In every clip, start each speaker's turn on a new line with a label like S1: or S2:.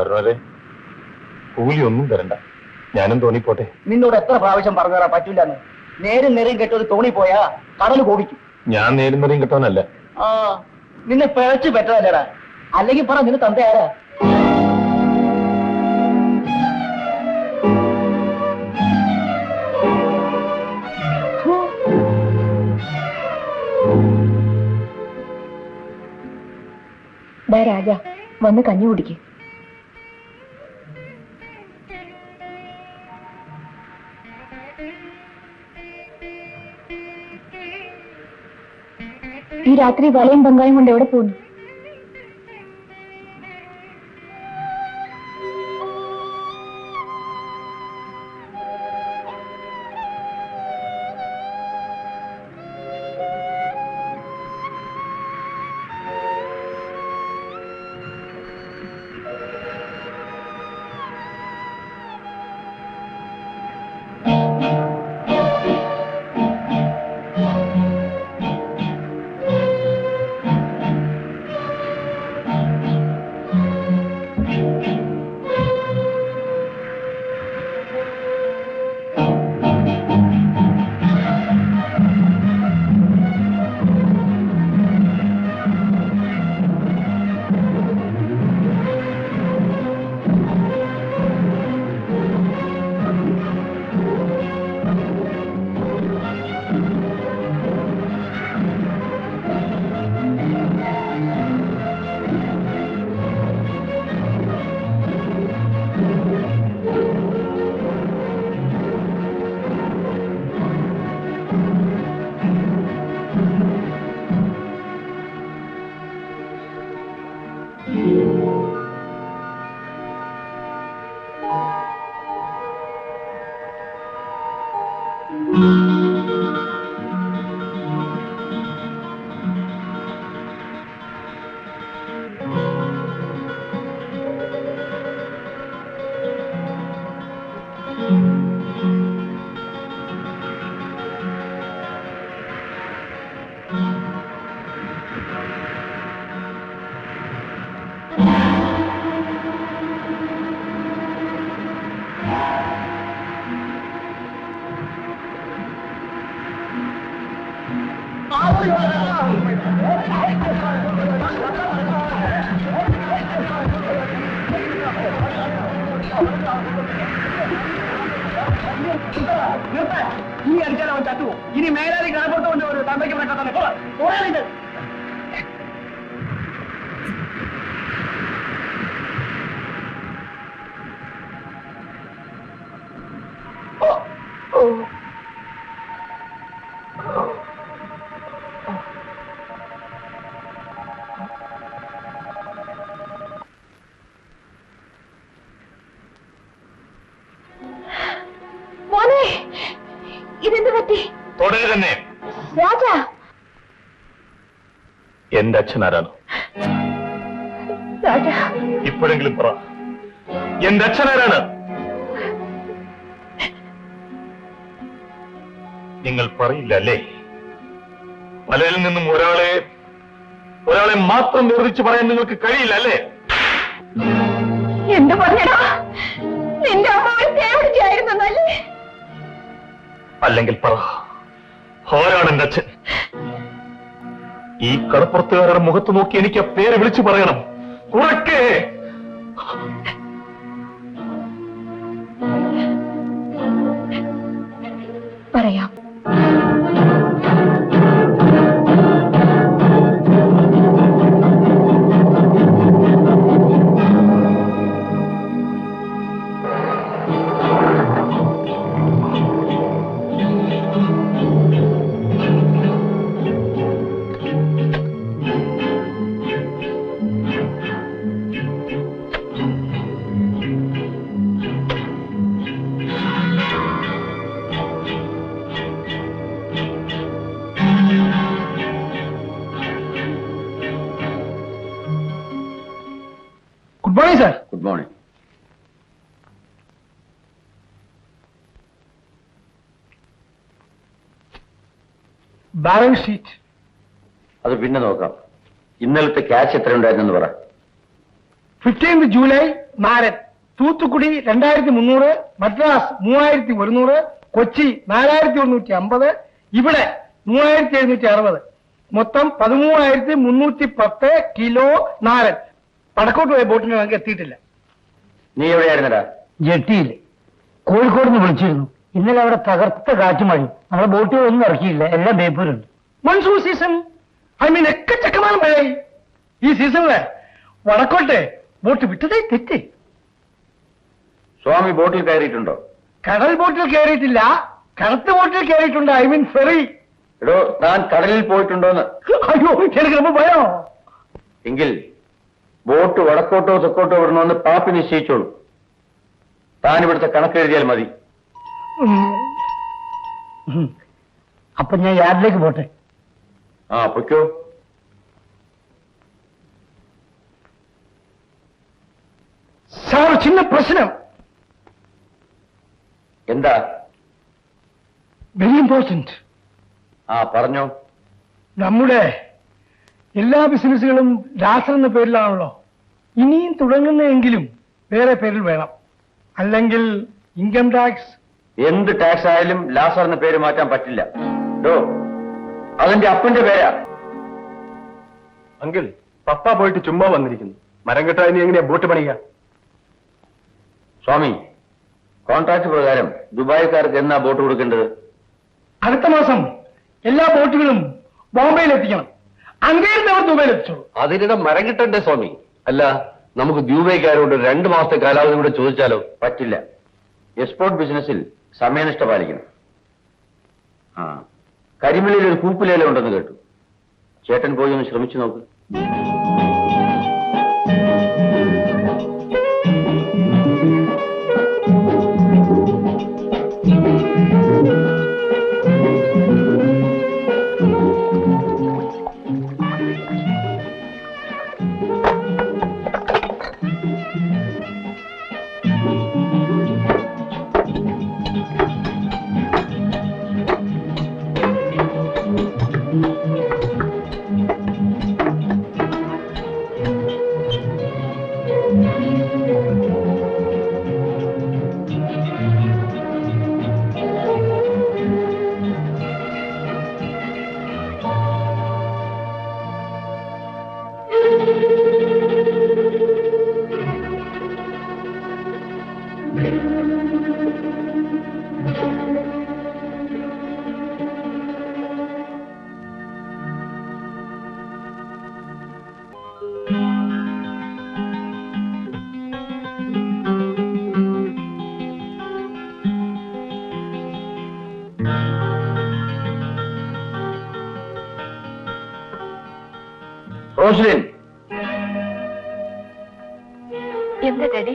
S1: കാരണവരെ കൂലിയൊന്നും തരണ്ട, ഞാനും തോന്നിപ്പോട്ടെ.
S2: നിന്നോട് എത്ര പ്രാവശ്യം പറഞ്ഞു തരാൻ പറ്റൂലെന്ന്. നേരും നേരം കെട്ടത് തോണിപ്പോയാ കടല് കോപിക്കും.
S1: ഞാൻ നേരും നേരം കെട്ടവനല്ല.
S2: ആ, നിന്നെ പിഴച്ചു പറ്റതല്ലടാ. അല്ലെങ്കിൽ പറ, നിന്റെ തന്ത ആരാ?
S3: രാജ, വന്ന് കഞ്ഞി കുടിക്ക്. ഈ രാത്രി വലയും ബംഗായും കൊണ്ട് എവിടെ പോകുന്നു?
S2: ഈ അടിച്ചാൽ അവൻ ചത്തുവോ? ഇനി മേലാതി കിടപ്പുറത്ത് കൊണ്ട് ഒരു തന്തയ്ക്ക് പറ്റാത്തന്നെ പോരാ.
S3: ഇതെന്ത് പറ്റി?
S1: തുടരെ തന്നെ.
S3: രാജ,
S1: എന്റെ അച്ഛൻ ആരാണ്?
S3: രാജ,
S1: ഇപ്പോഴെങ്കിലും പറ, എന്റെ അച്ഛൻ ആരാണ്? നിങ്ങൾ പറയില്ല അല്ലേ? പലരിൽ നിന്നും ഒരാളെ മാത്രം വേർതിരിച്ച് പറയാൻ നിങ്ങൾക്ക് കഴിയില്ല അല്ലേ?
S3: എന്ത് പറഞ്ഞടാ? നിന്റെ അമ്മ ഒരു തേവിടിച്ചായിരുന്നല്ലേ?
S1: അല്ലെങ്കിൽ പറ, ആരാണ് എന്റെ അച്ഛൻ? ഈ കടപ്പുറത്തുകാരുടെ മുഖത്ത് നോക്കി എനിക്ക് ആ പേര് വിളിച്ചു പറയണം. ഉറക്കെ
S3: പറയാം.
S2: Good morning, sir.
S4: Good morning.
S2: Balance sheet.
S4: അത് പിന്നെ നോക്കാം. ഇന്നലത്തെ ക്യാഷ് എത്ര ഉണ്ടായിരുന്നെന്ന് പറ.
S2: 15 ജൂലൈ നാരൻ, തൂത്തുക്കുടി 2300, മദ്രാസ് 3100, കൊച്ചി 4150, ഇവിടെ 3760, മൊത്തം 13310 കിലോ നാരൻ. വടക്കോട്ട് പോയ ബോട്ടിന് ഞങ്ങൾക്ക് എത്തിയിട്ടില്ല.
S4: നീ എവിടെയായിരുന്നടാ?
S2: ജെട്ടിയിൽ കോഴിക്കോട് നിന്ന് വിളിച്ചിരുന്നു. ഇന്നലെ അവിടെ തകർത്ത കാറ്റുമഴി. നമ്മുടെ ബോട്ടുകളൊന്നും ഇറക്കിയില്ല, എല്ലാം ബേപ്പൂരുണ്ട്. മൺസൂൺ സീസൺ, എക്കച്ചക്കമാണ് മഴയായി. ഈ സീസണില് വടക്കോട്ടെ ബോട്ട് വിട്ടതേ തെറ്റ്.
S4: സ്വാമി ബോട്ടിൽ കയറിയിട്ടുണ്ടോ?
S2: കടൽ ബോട്ടിൽ കയറിയിട്ടില്ല, കറുത്ത ബോട്ടിൽ കയറിയിട്ടുണ്ട്. ഫെറി.
S4: എടോ, താൻ കടലിൽ പോയിട്ടുണ്ടോന്ന്?
S2: അയ്യോ, എനിക്ക് ரொம்ப ഭയം.
S4: എങ്കിൽ ബോട്ട് വടക്കോട്ടോ തെക്കോട്ടോ വിടണമെന്ന് പാപ്പി നിശ്ചയിച്ചോളൂ. താൻ ഇവിടുത്തെ കണക്കെഴുതിയാൽ മതി.
S2: അപ്പൊ ഞാൻ യാർഡിലേക്ക് പോട്ടെ.
S4: ആ, പൊയ്ക്കോ.
S2: സാർ, ചിന്ന പ്രശ്നം.
S4: എന്താ?
S2: Very important.
S4: ആ, പറഞ്ഞോ.
S2: നമ്മുടെ എല്ലാ ബിസിനസ്സുകളും ലാസർ എന്ന പേരിലാണല്ലോ. ഇനിയും തുടങ്ങുന്നതെങ്കിലും വേറെ പേരിൽ വേണം, അല്ലെങ്കിൽ ഇൻകം ടാക്സ്.
S4: എന്ത് ടാക്സ് ആയാലും ലാസർ എന്ന പേര് മാറ്റാൻ പറ്റില്ല. ഡോ, അതിന്റെ അപ്പന്റെ പേരാ.
S1: അങ്കിൾ, പപ്പ പോയിട്ട് ചുമ്മാ വന്നിരിക്കുന്നു. മരം കെട്ടാൻ ഇനി എങ്ങനെയാ ബോട്ട് പണിയുക?
S4: സ്വാമി, കോൺട്രാക്ട് പ്രകാരം ദുബായിക്കാർക്ക് എന്നാ ബോട്ട് കൊടുക്കേണ്ടത്?
S2: അടുത്ത മാസം എല്ലാ ബോട്ടുകളും ബോംബെയിൽ എത്തിക്കണം. അങ്ങേരുടെ അവർ ദുബൈയിൽ എത്തിച്ചോളൂ.
S4: അതിനിടെ മരം കിട്ടണ്ടേ സ്വാമി? അല്ല, നമുക്ക് ദ്വീപേക്കാരോട് 2 മാസത്തെ കാലാവധി കൂടെ ചോദിച്ചാലോ? പറ്റില്ല. എക്സ്പോർട്ട് ബിസിനസ്സിൽ സമയനിഷ്ഠ പാലിക്കണം. ആ, കരിമലയിൽ ഒരു കൂപ്പിലേല ഉണ്ടെന്ന് കേട്ടു. ചേട്ടൻ പോയി ഒന്ന് ശ്രമിച്ചു നോക്ക്. റോസ്ലിൻ,
S3: എന്താ ഡാഡി?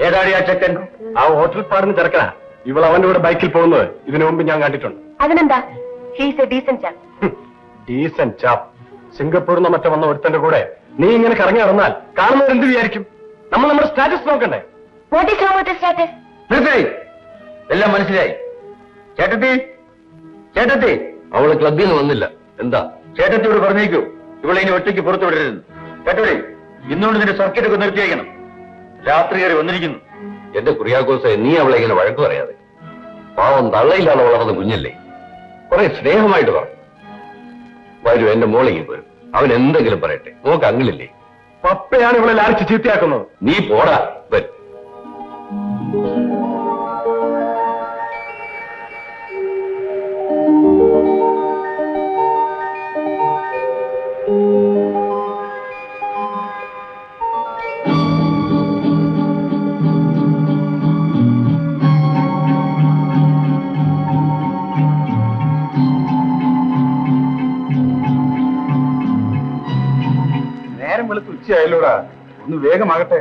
S4: ഏതാടി ആ ചെക്കൻ?
S1: ആ ഹോട്ടൽ പാടുന്ന ചെറുക്കനാ. ഇവൾ അവന്റെ കൂടെ ബൈക്കിൽ പോകുന്നത് ഇതിനു മുമ്പ് ഞാൻ കണ്ടിട്ടുണ്ട്.
S3: അതിനെന്താ? He's A decent chop.
S1: Decent chop. സിംഗപ്പൂരിൽ നിന്ന് മറ്റേ വന്ന ഒരുത്തന്റെ കൂടെ നീ ഇങ്ങനെ കറങ്ങി നടന്നാൽ കാണുന്നവർ എന്ത് വിചാരിക്കും? നമ്മൾ നമ്മുടെ സ്റ്റാറ്റസ് നോക്കണ്ടേ?
S3: What is wrong with status?
S4: മനസ്സിലായി, എല്ലാം മനസ്സിലായി. ചേട്ടത്തി, ചേട്ടത്തി. അവള് ക്ലബിൽ നിന്ന് വന്നില്ല. എന്താ? ചേട്ടത്തിയോട് പറഞ്ഞേക്കൂ ഇവളെ ഇനി ഒറ്റയ്ക്ക് പുറത്തു വിടരുത്. കേട്ടോളേ, ഇന്നുകൊണ്ട് നിന്റെ സർക്കിറ്റ് ഒക്കെ നിർത്തി വയ്ക്കണം. രാത്രി കയറി വന്നിരിക്കുന്നു. എന്റെ കുറിയാക്കോസെ, നീ അവളെ ഇങ്ങനെ വഴക്ക് പറയാതെ. പാവം തള്ളയിലാണ് വളർന്ന കുഞ്ഞല്ലേ. കുറെ സ്നേഹമായിട്ട് പറഞ്ഞു. വരൂ, എന്റെ മോളിങ്ങി പോരും. അവൻ എന്തെങ്കിലും പറയട്ടെ. നോക്ക്, അങ്ങിളില്ലേ?
S1: പപ്പയാണ് ഇവളെ ലാരിച്ച് ചീത്തയാക്കുന്നത്.
S4: നീ പോടാ. വരും.
S1: നേരം വെളുത്ത് ഉച്ചയായല്ലോടാ, ഒന്ന് വേഗമാകട്ടെ.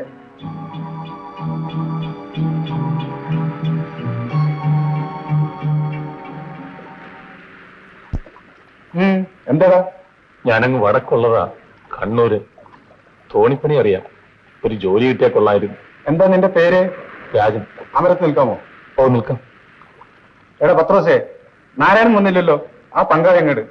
S1: എന്താടാ? ഞാനങ്ങ് വടക്കുള്ളതാ, കണ്ണൂര്. തോണിപ്പണി അറിയാം. ഒരു ജോലി കിട്ടിയാൽ കൊള്ളായിരുന്നു. എന്താ നിന്റെ പേര്? രാജൻ. അമരത്ത് നിൽക്കാമോ? ഓ, നിൽക്കാം. എടാ പത്രോസേ, നാരായണൻ വന്നില്ലല്ലോ, ആ പങ്കാളിങ്ങട്.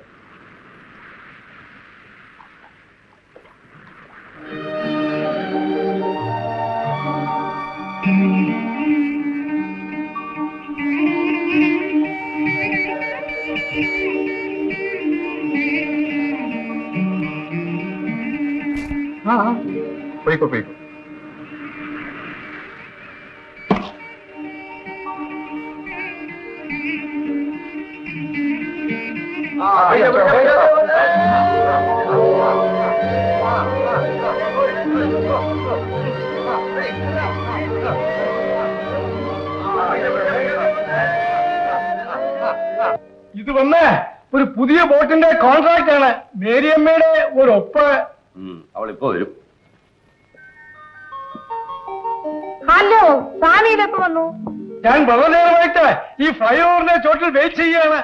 S1: പോയിക്കോ പോയിക്കോ.
S2: ഇത് വന്ന് ഒരു പുതിയ ബോട്ടിന്റെ കോൺട്രാക്ട് ആണ്. മേരിയമ്മയുടെ ഒരു ഒപ്പ്.
S4: അവളിപ്പോ വരും.
S3: ഹലോ, സ്വാമി ഇതെപ്പോ വന്നു?
S2: ഞാൻ വളരെ നേരമായിട്ട് ഈ ഫ്ലൈ ഓവറിന്റെ ചോട്ടിൽ വെയിറ്റ് ചെയ്യാണ്.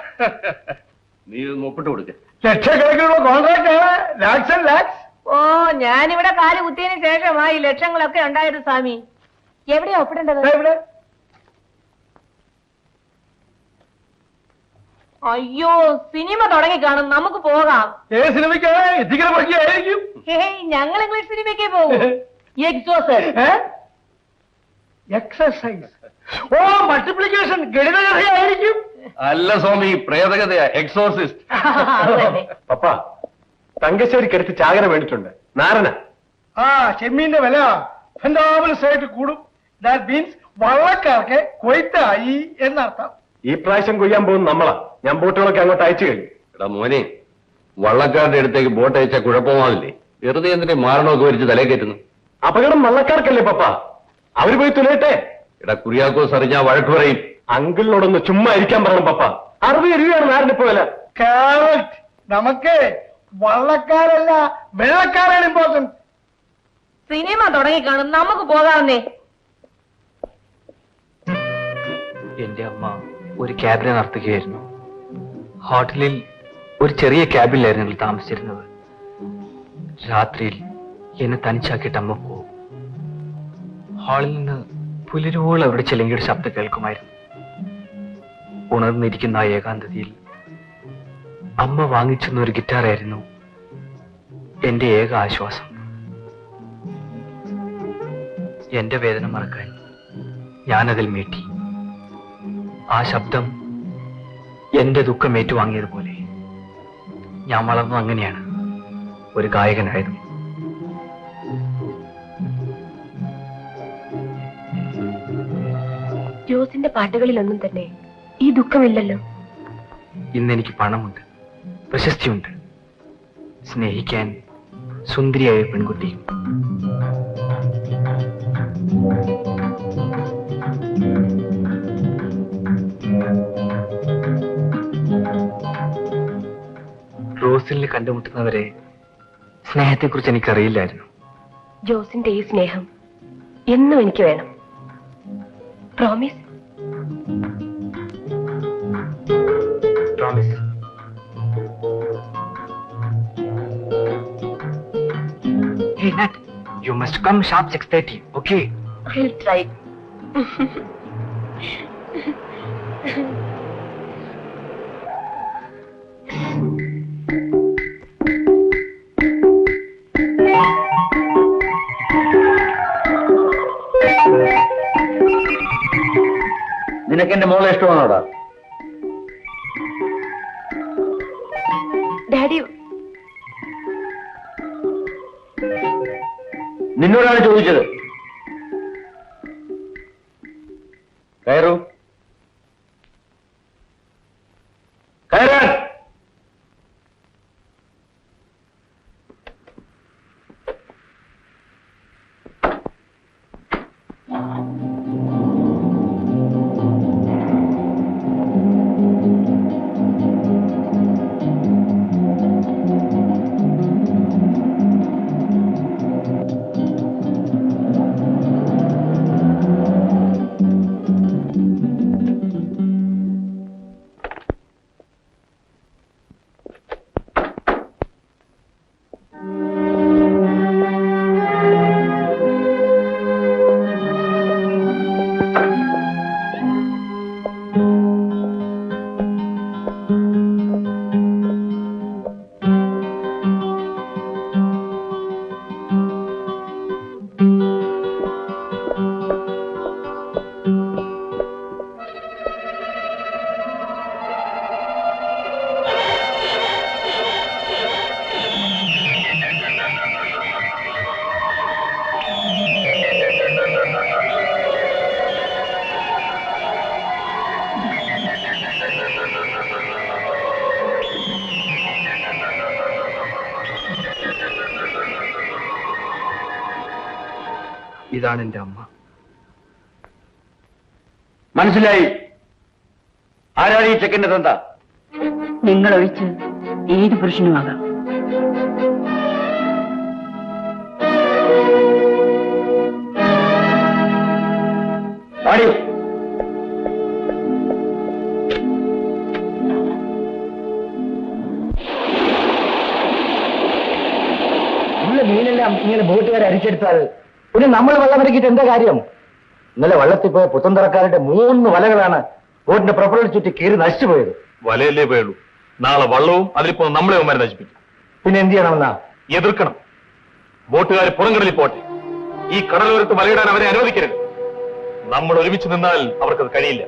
S4: നീ ഒന്ന് ഒപ്പിട്ട് കൊടുക്ക.
S2: ലക്ഷക്കണക്കിനുള്ള കോൺട്രാക്ട് ആണ്. ലാക്സ് ആൻഡ് ലാക്സ്.
S3: ഓ, ഞാനിവിടെ കാല് കുത്തിയതിനു ശേഷമായി ലക്ഷങ്ങളൊക്കെ ഉണ്ടായത് സ്വാമി. എവിടെയാ ഒപ്പിടേണ്ടത്?
S2: ഇവിടെ
S3: അയ്യോ, സിനിമ തുടങ്ങി കാണും, നമുക്ക് പോകാം.
S2: ഏത് സിനിമയ്ക്കാണ്? എത്തിക്കുന്ന പറ്റിയായിരിക്കും.
S3: ഞങ്ങൾ ഇംഗ്ലീഷ് സിനിമയ്ക്കേ പോകും. എക്സോസൈസ്.
S2: എക്സസൈസ്. ഓ, മൾട്ടിപ്ലിക്കേഷൻ, ഗണിതകഥയായിരിക്കും.
S4: അല്ല സ്വാമി, പ്രേതകഥയാ. എക്സോസിസ്റ്റ്.
S1: പപ്പ, തങ്കശ്ശേരിക്കടുത്ത് ചാകര വേണ്ടിട്ടുണ്ട്. നാരന.
S2: ആ, ചെമ്മീന്റെ വില ഫെന്റാബിൾസ് ആയിട്ട് കൂടും. ദാറ്റ് മീൻസ് വള്ളക്കാർക്ക് കൊയ്ത്തായി എന്നർത്ഥം.
S1: ഈ പ്രാവശ്യം കൊയ്യാൻ പോകുന്ന നമ്മളാ. ഞാൻ ബോട്ടുകളൊക്കെ അങ്ങോട്ട് അയച്ചു കഴിഞ്ഞു.
S4: എടാ മോനെ, വള്ളക്കാരുടെ അടുത്തേക്ക് ബോട്ട് അയച്ചാൽ കുഴപ്പമാവില്ലേ? വെറുതെ എന്തിനെ മാരണമൊക്കെ വരിച്ച് തലേ കയറ്റുന്നു?
S1: അപകടം വള്ളക്കാർക്കല്ലേ പപ്പ? അവര് പോയി തുലയട്ടെ.
S4: എടാ കുര്യാക്കോസ് അറിഞ്ഞാ വഴക്ക് പറയും.
S1: അങ്കിളിനോടൊന്ന് ചുമ്മാ ഇരിക്കാൻ പറയണം പപ്പ. 60 രൂപയാണ് നാരനിപ്പോ വില.
S2: കറക്റ്റ്. നമുക്ക് വള്ളക്കാരല്ല, വെള്ളക്കാരാണ് ഇമ്പോർട്ടന്റ്.
S3: സിനിമ തുടങ്ങി കാണും, നമുക്ക് പോകാമെന്നേ.
S5: എന്റെ അമ്മ ഒരു ക്യാബിനെ നടത്തുകയായിരുന്നു. ഹോട്ടലിൽ ഒരു ചെറിയ ക്യാബിലായിരുന്നു ഞങ്ങൾ താമസിച്ചിരുന്നത്. രാത്രിയിൽ എന്നെ തനിച്ചാക്കിയിട്ട് അമ്മ പോകും. ഹാളിൽ നിന്ന് പുലരുവോളം അവിടെ ചിലങ്കയുടെ ശബ്ദം കേൾക്കുമായിരുന്നു. ഉണർന്നിരിക്കുന്ന ആ ഏകാന്തതയിൽ അമ്മ വാങ്ങിച്ചെന്ന ഒരു ഗിറ്റാറായിരുന്നു എന്റെ ഏക ആശ്വാസം. എന്റെ വേദന മറക്കാൻ ഞാനതിൽ മീട്ടി. ആ ശബ്ദം എന്റെ ദുഃഖം ഏറ്റുവാങ്ങിയതുപോലെ. ഞാൻ വളർന്നത് അങ്ങനെയാണ്, ഒരു ഗായകനായിരുന്നു.
S3: ജോസിന്റെ പാട്ടുകളിലൊന്നും തന്നെ ഈ ദുഃഖമില്ലല്ലോ.
S5: ഇന്നെനിക്ക് പണമുണ്ട്, പ്രശസ്തിയുണ്ട്, സ്നേഹിക്കാൻ സുന്ദരിയായ പെൺകുട്ടിയും. റോസിലിനെ കണ്ടുമുട്ടുന്നവരെ സ്നേഹത്തെക്കുറിച്ച് എനിക്കറിയില്ലായിരുന്നു.
S3: ജോസിന്റെ ഈ സ്നേഹം എന്നും എനിക്ക് വേണം. Promise.
S5: Promise. Hey Nat, you must come sharp 6:30, okay?
S3: I'll try.
S4: നിനക്ക് എന്റെ മോളെ ഇഷ്ടമാണോടാ?
S3: ഡാഡി,
S4: നിന്നോടാണ് ചോദിച്ചത്. കയറൂ. കയറാൻ.
S5: ഇതാണ് എന്റെ അമ്മ.
S4: മനസ്സിലായി. ആരാണ് ഈ ചെക്കന്റെ തന്ത?
S6: നിങ്ങളൊഴിച്ച് ഏത് പുരുഷനുമാകാം.
S4: പാടി.
S2: മീനെല്ലാം ഇങ്ങനെ ബോട്ടുകാരെ അരിച്ചെടുത്താൽ പിന്നെ നമ്മൾ വെള്ളം ഇറക്കിയിട്ട് എന്താ കാര്യം? ഇന്നലെ വള്ളത്തിൽ പോയ പുത്തന്തറക്കാരുടെ 3 വലകളാണ് ബോട്ടിന്റെ പ്രൊപ്പലർ ചുറ്റി കീറി നശിച്ചുപോയത്.
S1: വലയല്ലേ പോയുള്ളൂ, നാളെ വള്ളവും അതിലിപ്പോ നമ്മളെ അവന്മാരെ നശിപ്പിക്കും.
S2: പിന്നെ എന്ത് ചെയ്യണമെന്നാ?
S1: എതിർക്കണം. ബോട്ടുകാർ പുറംകടലിൽ പോട്ടെ, ഈ കടലോരത്ത് വലയിടാൻ അവരെ അനുവദിക്കരുത്. നമ്മൾ ഒരുമിച്ച് നിന്നാൽ അവർക്കത് കഴിയില്ല.